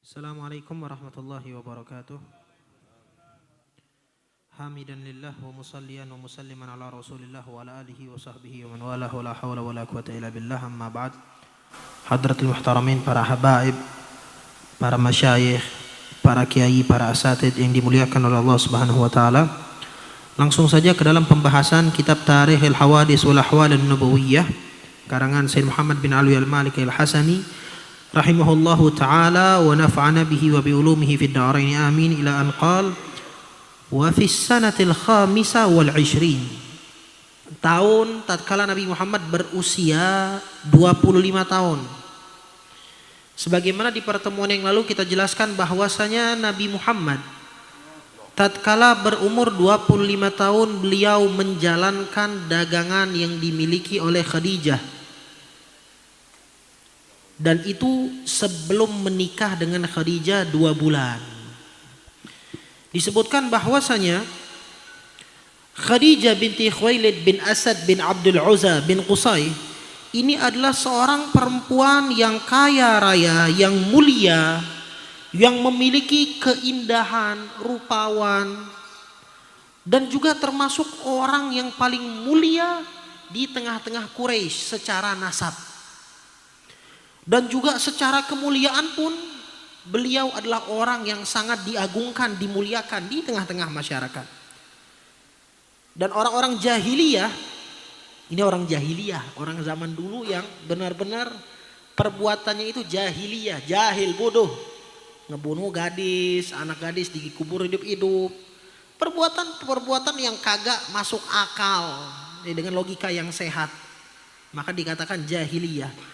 Assalamualaikum warahmatullahi wabarakatuh. Hamidan lillah wa musalliyan wa musalliman ala rasulillah wa ala alihi wa sahbihi wa man walahu la hawla wa la quwata illa billah, amma ba'd. Hadratul muhtaramin, para habaib, para masyayikh, para kiai, para asatid yang dimuliakan oleh Allah Subhanahu wa taala. Langsung saja ke dalam pembahasan kitab Tarikhul Hawadits wal Ahwal an-Nabawiyyah karangan Sayyid Muhammad bin Alwi al-Maliki al-Hasani rahimahullahu ta'ala wa nafa'ana bihi wa bi ulumihi fid dharain amin, ila an qala wa fi sanatil khamisa wal 20, tahun tatkala Nabi Muhammad berusia 25 tahun. Sebagaimana di pertemuan yang lalu kita jelaskan bahwasanya Nabi Muhammad tatkala berumur 25 tahun beliau menjalankan dagangan yang dimiliki oleh Khadijah, dan itu sebelum menikah dengan Khadijah 2 bulan. Disebutkan bahwasanya Khadijah binti Khuwailid bin Asad bin Abdul Uzza bin Qusay ini adalah seorang perempuan yang kaya raya, yang mulia, yang memiliki keindahan, rupawan, dan juga termasuk orang yang paling mulia di tengah-tengah Quraisy secara nasab. Dan juga secara kemuliaan pun beliau adalah orang yang sangat diagungkan, dimuliakan di tengah-tengah masyarakat. Dan orang-orang jahiliyah, ini orang jahiliyah, orang zaman dulu yang benar-benar perbuatannya itu jahiliyah, jahil, bodoh. Ngebunuh gadis, anak gadis dikubur hidup-hidup. Perbuatan yang kagak masuk akal dengan logika yang sehat. Maka dikatakan jahiliyah.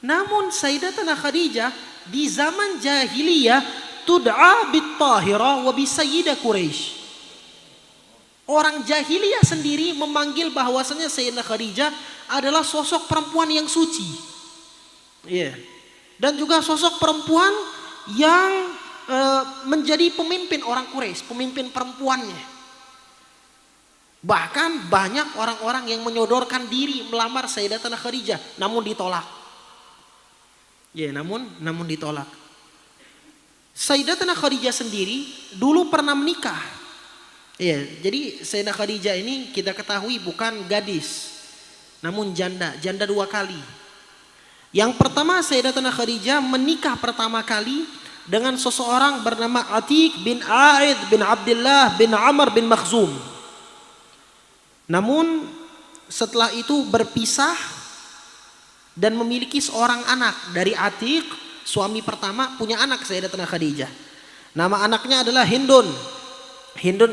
Namun Sayyidatuna Khadijah di zaman jahiliyah tud'a bit-tahira wa bisayyidah Quraisy. Orang jahiliyah sendiri memanggil bahwasanya Sayyidatuna Khadijah adalah sosok perempuan yang suci. Iya. Dan juga sosok perempuan yang menjadi pemimpin orang Quraisy, pemimpin perempuannya. Bahkan banyak orang-orang yang menyodorkan diri melamar Sayyidatuna Khadijah namun ditolak. Ya, namun ditolak. Sayyidatuna Khadijah sendiri dulu pernah menikah. Ya, jadi Sayyidatuna Khadijah ini kita ketahui bukan gadis, namun janda 2 kali. Yang pertama Sayyidatuna Khadijah menikah pertama kali dengan seseorang bernama Atiq bin Aid bin Abdullah bin Amr bin Makhzum. Namun setelah itu berpisah dan memiliki seorang anak dari Atiq, suami pertama punya anak Sayyidatuna Khadijah. Nama anaknya adalah Hindun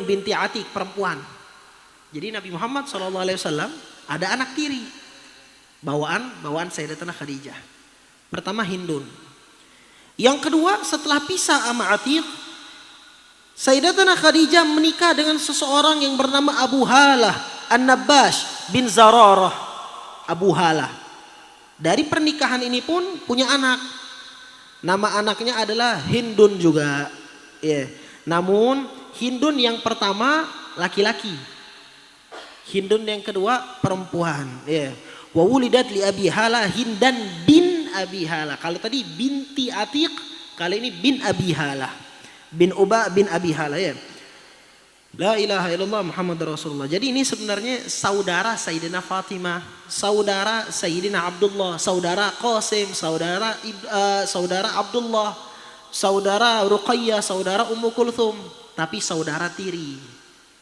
binti Atiq, perempuan. Jadi Nabi Muhammad SAW ada anak tiri bawaan Sayyidatuna Khadijah. Pertama Hindun. Yang kedua setelah pisah sama Atiq, Sayyidatuna Khadijah menikah dengan seseorang yang bernama Abu Halah An-Nabbash bin Zararah. Abu Halah. Dari pernikahan ini pun punya anak. Nama anaknya adalah Hindun juga. Yeah. Namun Hindun yang pertama laki-laki. Hindun yang kedua perempuan. Yeah. Wa wulidat li Abi Hala Hindan bin Abi Hala. Kalau tadi binti Atiq, kali ini bin Abi Hala. Bin Uba bin Abi Hala, ya. La ilaha illallah Muhammad Rasulullah. Jadi ini sebenarnya saudara Sayyidina Fatimah, saudara Sayyidina Abdullah, saudara Qasim, saudara Abdullah, saudara Ruqayyah, saudara Ummu Kulthum, tapi saudara tiri.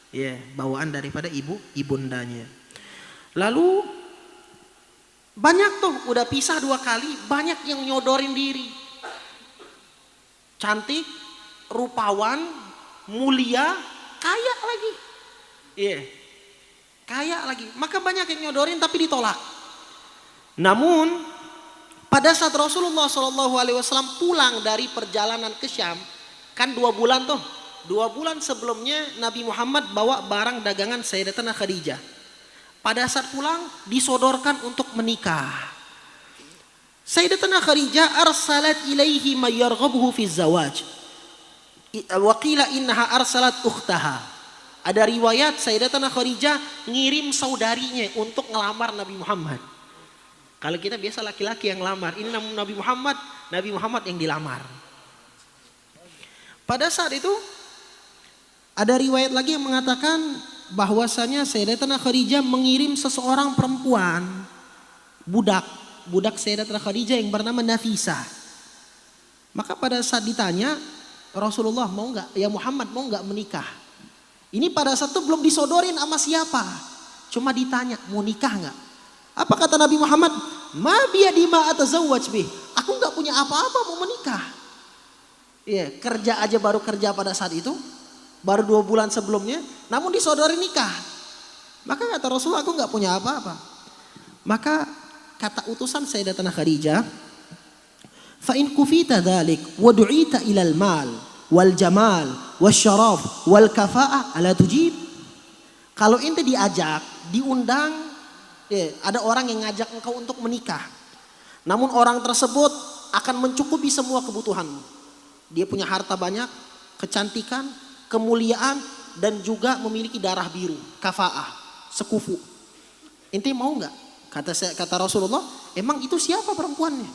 Ya, bawaan daripada ibundanya. Lalu banyak tuh udah pisah 2 kali, banyak yang nyodorin diri. Cantik, rupawan, mulia, kaya lagi. Iya. Kaya lagi. Maka banyak yang nyodorin tapi ditolak. Namun pada saat Rasulullah SAW pulang dari perjalanan ke Syam, kan 2 bulan tuh. 2 bulan sebelumnya Nabi Muhammad bawa barang dagangan Sayyidatuna Khadijah. Pada saat pulang disodorkan untuk menikah. Sayyidatuna Khadijah arsalat ilaihi may yarghabuhu fi zawaj. Wa qila innaha arsalat ukhtaha. Ada riwayat Sayyidatuna Khadijah ngirim saudarinya untuk ngelamar Nabi Muhammad. Kalau kita biasa laki-laki yang lamar, ini Nabi Muhammad yang dilamar. Pada saat itu ada riwayat lagi yang mengatakan bahwasanya Sayyidatina Khadijah mengirim seseorang perempuan, budak Sayyidatina Khadijah yang bernama Nafisah. Maka pada saat ditanya, Rasulullah mau nggak, ya Muhammad mau nggak menikah? Ini pada saat itu belum disodorin sama siapa, cuma ditanya mau nikah nggak? Apa kata Nabi Muhammad? Ma biyadi ma atazawwaj bih. Aku nggak punya apa-apa mau menikah. Iya, kerja aja baru kerja pada saat itu, baru 2 bulan sebelumnya, namun disodori nikah. Maka kata Rasulullah, aku nggak punya apa-apa. Maka kata utusan Sayyidatina Khadijah, fa in kufita dzalik wa du'ita ilal mal wal jamal wasyaraf wal kafa'ah ala tujib. Kalau ente diajak, diundang, ada orang yang ngajak engkau untuk menikah, namun orang tersebut akan mencukupi semua kebutuhanmu. Dia punya harta banyak, kecantikan, kemuliaan, dan juga memiliki darah biru, kafa'ah, sekufu. Ente mau nggak? Kata Rasulullah, emang itu siapa perempuannya?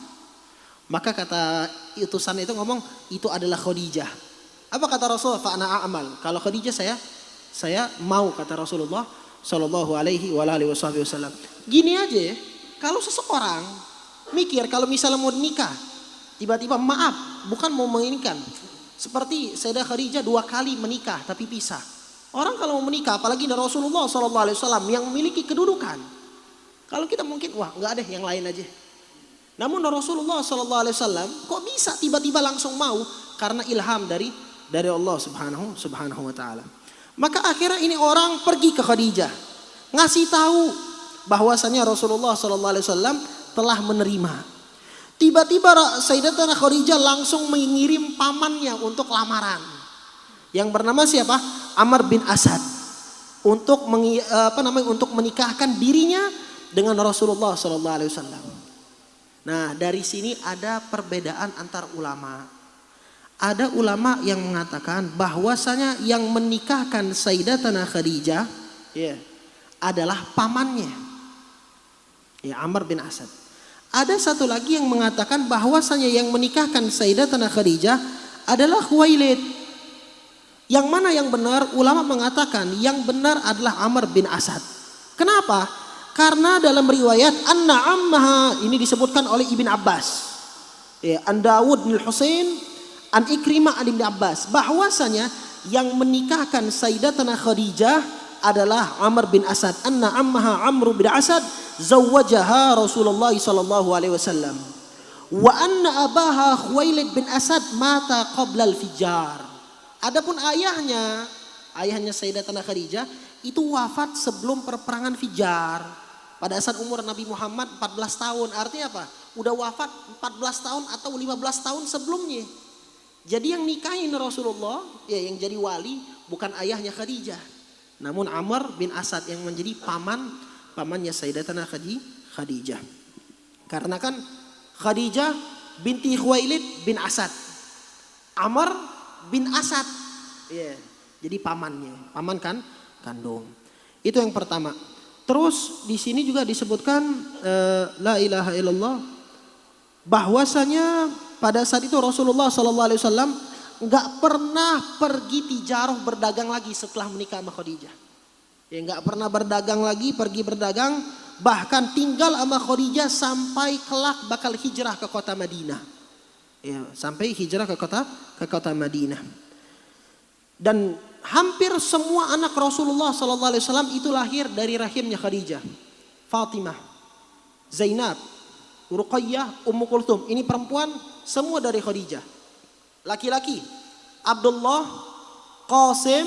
Maka kata utusan itu ngomong, itu adalah Khadijah. Apa kata Rasulullah? Fa'ana a'mal. Kalau Khadijah saya mau, kata Rasulullah Shallallahu Alaihi Wasallam. Gini aja, kalau seseorang mikir kalau misalnya mau nikah, tiba-tiba maaf, bukan mau menginginkan. Seperti Sayyidah Khadijah 2 kali menikah tapi pisah. Orang kalau mau menikah, apalagi dari Rasulullah SAW yang memiliki kedudukan. Kalau kita mungkin, wah nggak ada yang lain aja. Namun Rasulullah SAW kok bisa tiba-tiba langsung mau, karena ilham dari Allah Subhanahu Wa Taala. Maka akhirnya ini orang pergi ke Khadijah, ngasih tahu bahwasanya Rasulullah SAW telah menerima. Tiba-tiba Sayyidatina Khadijah langsung mengirim pamannya untuk lamaran, yang bernama siapa? Amr bin Asad, untuk menikahkan dirinya dengan Rasulullah SAW. Nah, dari sini ada perbedaan antar ulama. Ada ulama yang mengatakan bahwasanya yang menikahkan Sayyidatina Khadijah adalah pamannya, Amr bin Asad. Ada satu lagi yang mengatakan bahwasanya yang menikahkan Sayyidatina Khadijah adalah Khuwailid. Yang mana yang benar? Ulama mengatakan yang benar adalah Amr bin Asad. Kenapa? Karena dalam riwayat anna ammaha, ini disebutkan oleh Ibn Abbas, an Dawud bin Husain, an Ikrimah an Ibn Abbas, bahwasanya yang menikahkan Sayyidatina Khadijah adalah Amr bin Asad. Anna ammaha Amr bin Asad zawwajaha Rasulullah sallallahu alaihi wasallam. Wa anna abaha Khuwailid bin Asad mata qabla al-fijar. Adapun ayahnya Sayyidatina Khadijah itu wafat sebelum perperangan Fijar. Pada saat umur Nabi Muhammad 14 tahun. Artinya apa? Udah wafat 14 tahun atau 15 tahun sebelumnya. Jadi yang nikahin Rasulullah, yang jadi wali bukan ayahnya Khadijah, namun Amr bin Asad yang menjadi pamannya Sayyidatina Khadijah. Karena kan Khadijah binti Khuwailid bin Asad, Amr bin Asad, jadi pamannya, paman kan kandung. Itu yang pertama. Terus di sini juga disebutkan la ilaha illallah, bahwasanya pada saat itu Rasulullah SAW nggak pernah pergi tijarah berdagang lagi setelah menikah sama Khadijah. Nggak pernah berdagang lagi, pergi berdagang, bahkan tinggal sama Khadijah sampai kelak bakal hijrah ke kota Madinah. Sampai hijrah ke kota Madinah. Dan hampir semua anak Rasulullah SAW itu lahir dari rahimnya Khadijah. Fatimah, Zainab, Ruqayyah, Ummu Kulthum. Ini perempuan semua dari Khadijah. Laki-laki Abdullah, Qasim,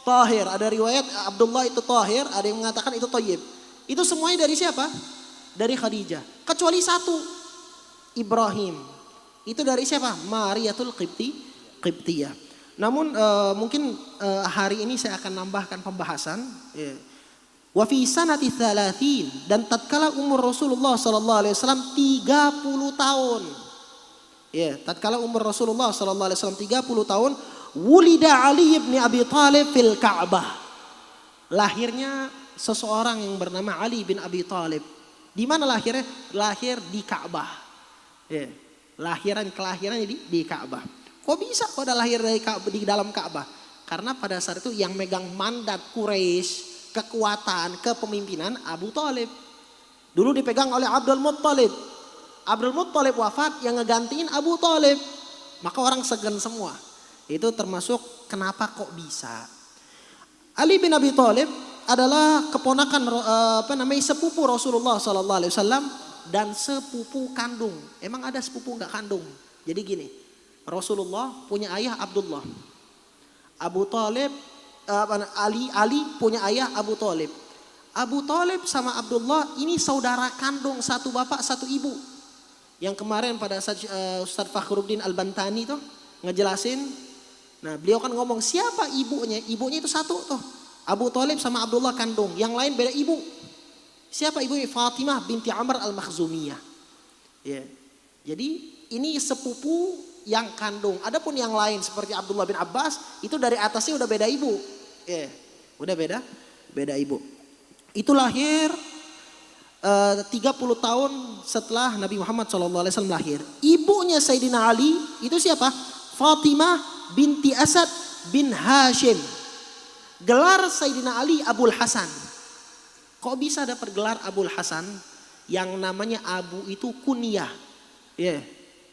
Tahir. Ada riwayat Abdullah itu Tahir, ada yang mengatakan itu Thayyib. Itu semuanya dari siapa? Dari Khadijah. Kecuali satu, Ibrahim. Itu dari siapa? Mariyatul Qibtiyah. Namun mungkin hari ini saya akan nambahkan pembahasan. Wa fi sanati 30, dan tatkala umur Rasulullah sallallahu alaihi wasallam 30 tahun. Tatkala umur Rasulullah sallallahu alaihi wasallam 30 tahun, wulida Ali bin Abi Thalib fil Ka'bah. Lahirnya seseorang yang bernama Ali bin Abi Thalib. Di mana lahirnya? Lahir di Ka'bah. Kelahirannya di Ka'bah. Kok bisa kok udah lahir di dalam Ka'bah? Karena pada saat itu yang megang mandat Quraisy, kekuatan, kepemimpinan Abu Thalib. Dulu dipegang oleh Abdul Muttalib. Abdul Muttalib wafat, yang ngegantiin Abu Thalib. Maka orang segan semua. Itu termasuk kenapa kok bisa. Ali bin Abi Thalib adalah keponakan sepupu Rasulullah SAW dan sepupu kandung. Emang ada sepupu nggak kandung? Jadi gini, Rasulullah punya ayah Abdullah. Abu Thalib, Ali punya ayah Abu Thalib. Abu Thalib sama Abdullah ini saudara kandung, satu bapak satu ibu. Yang kemarin pada saat Ustaz Fakhruddin Al-Bantani tuh ngejelasin. Nah beliau kan ngomong siapa ibunya? Ibunya itu satu tuh. Abu Thalib sama Abdullah kandung. Yang lain beda ibu. Siapa ibunya? Fatimah binti Amr Al-Makhzumiyah. Ya. Jadi ini sepupu yang kandung. Adapun yang lain seperti Abdullah bin Abbas itu dari atasnya udah beda ibu. Ya, udah beda ibu. Itu lahir 30 tahun setelah Nabi Muhammad SAW lahir. Ibunya Sayyidina Ali itu siapa? Fatimah binti Asad bin Hashim. Gelar Sayyidina Ali Abul Hasan. Kok bisa dapat gelar Abul Hasan? Yang namanya Abu itu kunyah. Ya.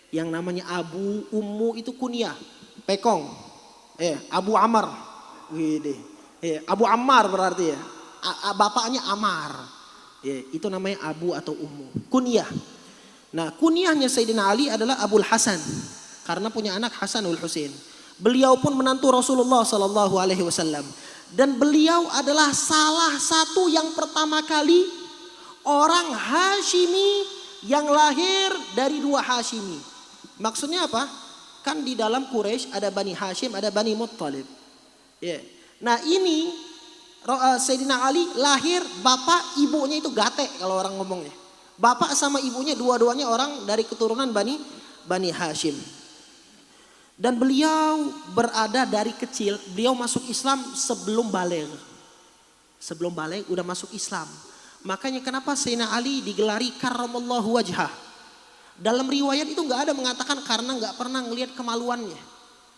Yang namanya Abu, Ummu itu kunyah. Pekong. Abu Ammar. Abu Ammar berarti ya. Bapaknya Ammar. Itu namanya Abu atau Ummu. Kunyah. Nah kunyahnya Sayyidina Ali adalah Abul Hasan. Karena punya anak Hasanul Husain. Beliau pun menantu Rasulullah SAW. Dan beliau adalah salah satu yang pertama kali orang Hashimi yang lahir dari dua Hashimi. Maksudnya apa? Kan di dalam Quraisy ada Bani Hashim, ada Bani Muttalib. Nah ini Sayyidina Ali lahir, bapak ibunya itu gate kalau orang ngomongnya. Bapak sama ibunya dua-duanya orang dari keturunan Bani Hashim. Dan beliau berada dari kecil, beliau masuk Islam sebelum baligh. Sebelum baligh udah masuk Islam. Makanya kenapa Sayyidina Ali digelari karramallahu wajhah. Dalam riwayat itu nggak ada mengatakan karena nggak pernah ngelihat kemaluannya.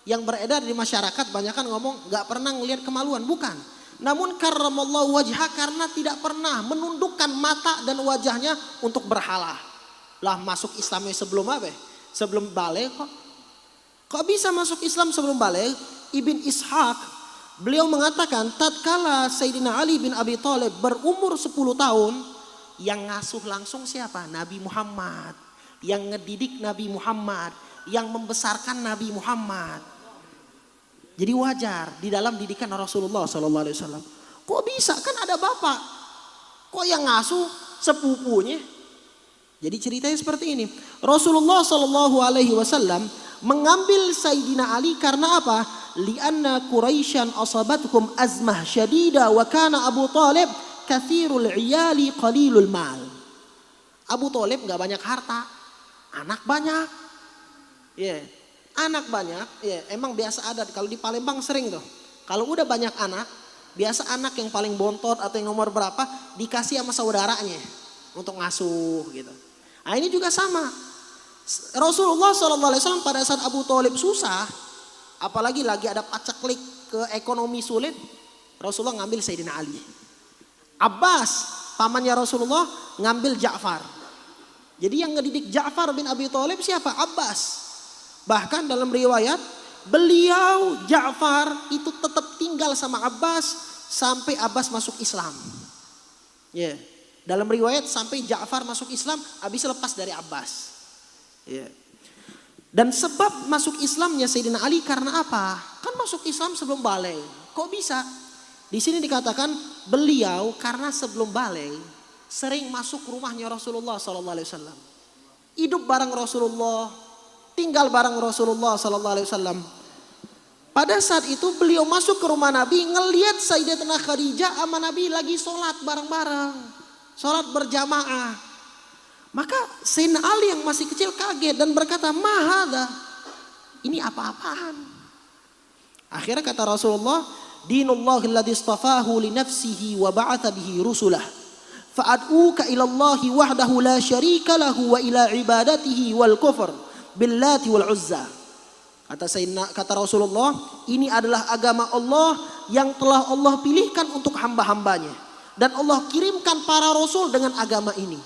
Yang beredar di masyarakat banyak kan ngomong nggak pernah ngelihat kemaluan, bukan. Namun karramallahu wajhah karena tidak pernah menundukkan mata dan wajahnya untuk berhala. Lah masuk Islamnya sebelum apa? Sebelum baligh kok. Kok bisa masuk Islam sebelum baligh? Ibn Ishaq beliau mengatakan tatkala Sayyidina Ali bin Abi Thalib berumur 10 tahun, yang ngasuh langsung siapa? Nabi Muhammad. Yang ngedidik Nabi Muhammad, yang membesarkan Nabi Muhammad. Jadi wajar di dalam didikan Rasulullah SAW. Kok bisa? Kan ada bapak. Kok yang ngasuh sepupunya? Jadi ceritanya seperti ini. Rasulullah SAW mengambil Sayyidina Ali karena apa? Lianna Quraisyan asabatkum azmah syadida wa kana Abu Thalib kathirul iyali qalilul mal. Abu Thalib nggak banyak harta, anak banyak. Anak banyak. Emang biasa ada kalau di Palembang sering tuh. Kalau udah banyak anak, biasa anak yang paling bontot atau yang nomor berapa dikasih sama saudaranya untuk ngasuh gitu. Nah ini juga sama. Rasulullah SAW pada saat Abu Thalib susah, apalagi lagi ada paceklik ke ekonomi sulit, Rasulullah ngambil Sayyidina Ali. Abbas, pamannya Rasulullah, ngambil Ja'far. Jadi yang ngedidik Ja'far bin Abi Thalib siapa? Abbas. Bahkan dalam riwayat, beliau Ja'far itu tetap tinggal sama Abbas sampai Abbas masuk Islam. Dalam riwayat sampai Ja'far masuk Islam, habis lepas dari Abbas. Dan sebab masuk Islamnya Sayyidina Ali karena apa? Kan masuk Islam sebelum baligh. Kok bisa? Di sini dikatakan beliau karena sebelum baligh sering masuk rumahnya Rasulullah SAW. Hidup bareng Rasulullah, tinggal bareng Rasulullah SAW. Pada saat itu beliau masuk ke rumah Nabi, ngelihat Sayyidatina Khadijah sama Nabi lagi sholat bareng-bareng, sholat berjamaah. Maka Sayyidina Ali yang masih kecil kaget dan berkata, "Mahada, ini apa-apaan?" Akhirnya kata Rasulullah, "Dinullahi alladhi istafahu li nafsihi wa ba'atha bihi rusulah. Fa'ad'uka ila Allahi wahdahu la syarika lahu wa ila ibadatihi wal kufr billati wal uzza." Kata Rasulullah, ini adalah agama Allah yang telah Allah pilihkan untuk hamba-hambanya. Dan Allah kirimkan para rasul dengan agama ini.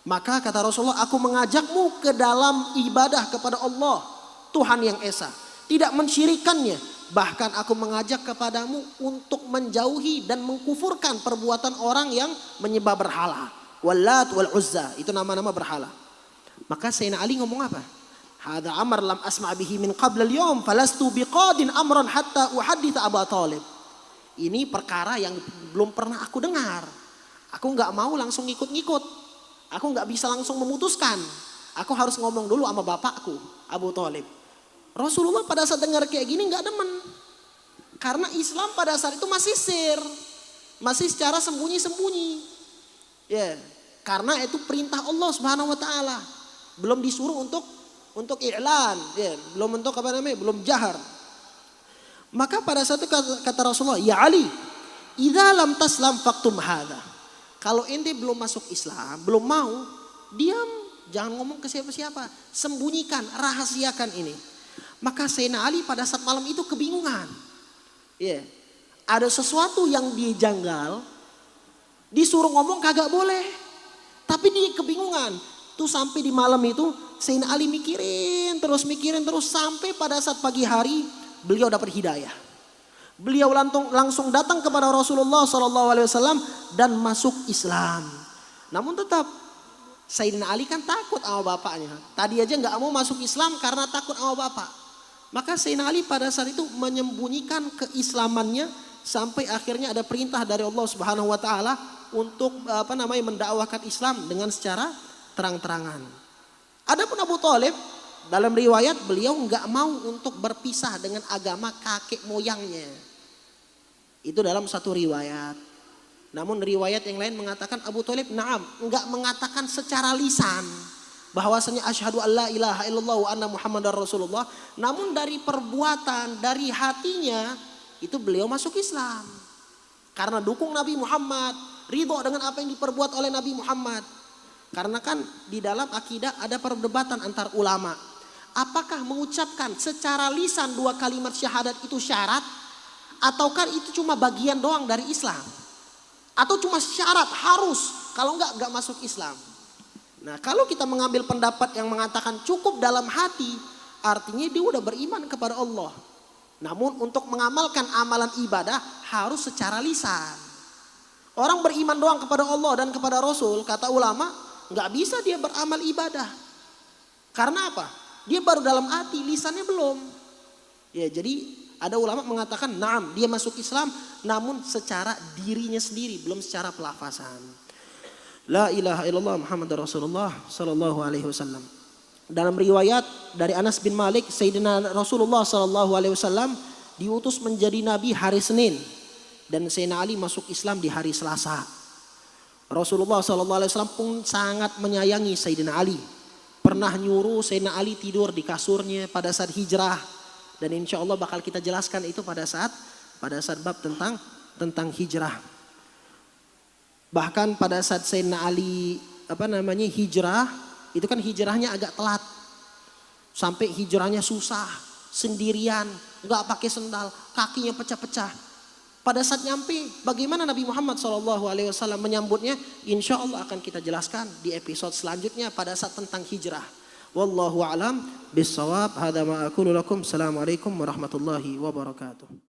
Maka kata Rasulullah, aku mengajakmu ke dalam ibadah kepada Allah, Tuhan yang Esa. Tidak mensyirikannya. Bahkan aku mengajak kepadamu untuk menjauhi dan mengkufurkan perbuatan orang yang menyembah berhala. Wallat wal Uzza, itu nama-nama berhala. Maka Sayyidina Ali ngomong apa? Hadza amr lam asma' bihi min qabl al-yawm falastu biqadin amran hatta uhaddits Abu Thalib. Ini perkara yang belum pernah aku dengar. Aku nggak mau langsung ngikut-ngikut. Aku nggak bisa langsung memutuskan. Aku harus ngomong dulu sama bapakku, Abu Thalib. Rasulullah pada saat dengar kayak gini nggak demen. Karena Islam pada saat itu masih sir. Masih secara sembunyi-sembunyi. Ya, karena itu perintah Allah Subhanahu wa taala. Belum disuruh untuk i'lan, ya, belum untuk belum jahar. Maka pada saat itu kata Rasulullah, ya Ali, idza lam taslam faktum hadza. Kalau ente belum masuk Islam, belum mau, diam, jangan ngomong ke siapa-siapa, sembunyikan, rahasiakan ini. Maka Sayyidina Ali pada saat malam itu kebingungan. Ya, ada sesuatu yang dia janggal, disuruh ngomong kagak boleh, tapi dia kebingungan. Tuh sampai di malam itu Sayyidina Ali mikirin terus sampai pada saat pagi hari beliau dapat hidayah. Beliau langsung datang kepada Rasulullah SAW dan masuk Islam. Namun tetap Sayyidina Ali kan takut sama bapaknya. Tadi aja nggak mau masuk Islam karena takut sama bapak. Maka Sayyidina Ali pada saat itu menyembunyikan keislamannya sampai akhirnya ada perintah dari Allah Subhanahu wa taala untuk mendakwahkan Islam dengan secara terang-terangan. Adapun Abu Thalib dalam riwayat beliau nggak mau untuk berpisah dengan agama kakek moyangnya. Itu dalam satu riwayat. Namun riwayat yang lain mengatakan Abu Thalib nggak mengatakan secara lisan bahwasanya asyhadu alla ilaha illallah wa anna muhammadar rasulullah. Namun dari perbuatan, dari hatinya itu beliau masuk Islam. Karena dukung Nabi Muhammad, ridho dengan apa yang diperbuat oleh Nabi Muhammad. Karena kan di dalam akidah ada perdebatan antar ulama. Apakah mengucapkan secara lisan 2 kalimat syahadat itu syarat? Ataukah itu cuma bagian doang dari Islam? Atau cuma syarat harus? Kalau enggak masuk Islam. Nah kalau kita mengambil pendapat yang mengatakan cukup dalam hati, artinya dia udah beriman kepada Allah. Namun untuk mengamalkan amalan ibadah harus secara lisan. Orang beriman doang kepada Allah dan kepada Rasul, kata ulama, nggak bisa dia beramal ibadah. Karena apa? Dia baru dalam hati, lisannya belum. Ya, jadi ada ulama mengatakan, dia masuk Islam, namun secara dirinya sendiri, belum secara pelafazan. La ilaha illallah Muhammadar Rasulullah sallallahu alaihi wasallam. Dalam riwayat dari Anas bin Malik, Sayyidina Rasulullah sallallahu alaihi wasallam diutus menjadi nabi hari Senin dan Sayyidina Ali masuk Islam di hari Selasa. Rasulullah SAW pun sangat menyayangi Sayyidina Ali. Pernah nyuruh Sayyidina Ali tidur di kasurnya pada saat hijrah. Dan insya Allah bakal kita jelaskan itu pada saat bab tentang hijrah. Bahkan pada saat Sayyidina Ali hijrah, itu kan hijrahnya agak telat. Sampai hijrahnya susah, sendirian, nggak pakai sendal, kakinya pecah-pecah. Pada saat nyampe, bagaimana Nabi Muhammad SAW menyambutnya? Insya Allah akan kita jelaskan di episode selanjutnya pada saat tentang hijrah. Wallahu a'lam bissawab. Hadza ma aqulu lakum. Assalamualaikum warahmatullahi wabarakatuh.